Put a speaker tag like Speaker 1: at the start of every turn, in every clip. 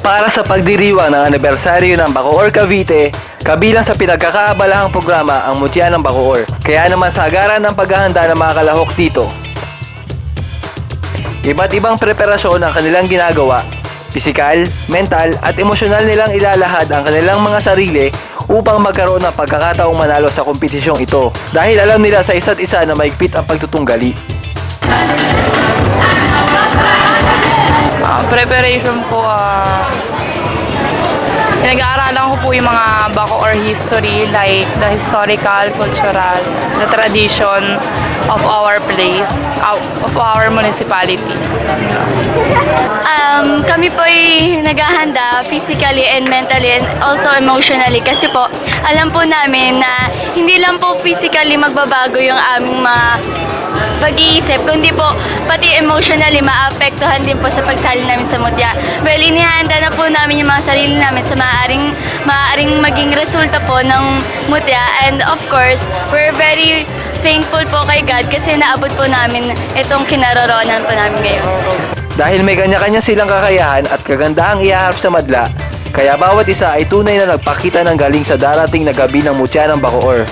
Speaker 1: para sa pagdiriwang ng anibersaryo ng Bacoor Cavite, kabilang sa pinagkakaabalahang programa ang Mutya ng Bacoor. Kaya naman sagaran ng paghahanda ng mga kalahok dito. Iba't ibang preparasyon ang kanilang ginagawa. Pisikal, mental at emosyonal nilang ilalahad ang kanilang mga sarili upang magkaroon ng pagkakataong manalo sa kompetisyong ito. Dahil alam nila sa isa't isa na maigpit ang pagtutunggali.
Speaker 2: Preparation po, pinag-aaralan ko po yung mga Bacoor history, like the historical, cultural, the tradition of our place, of our municipality.
Speaker 3: Kami po ay naghahanda physically and mentally and also emotionally kasi po alam po namin na hindi lang po physically magbabago yung aming mga pag-iisip, kundi po pati emotionally maapektuhan din po sa pagsali namin sa Mutya. Well, inihanda na po namin yung mga sarili namin sa maaaring maging resulta po ng Mutya, and of course, we're very thankful po kay God kasi naabot po namin itong kinaroroonan po namin ngayon.
Speaker 1: Dahil may kanya-kanya silang kakayahan at kagandahang ihaharap sa madla, kaya bawat isa ay tunay na nagpakita ng galing sa darating na gabi ng Mutya ng Bacoor.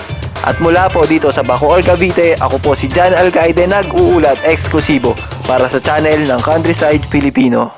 Speaker 1: At mula po dito sa Bacoor, Cavite, ako po si Jan Alcaide, nag-uulat eksklusibo para sa channel ng Countryside Filipino.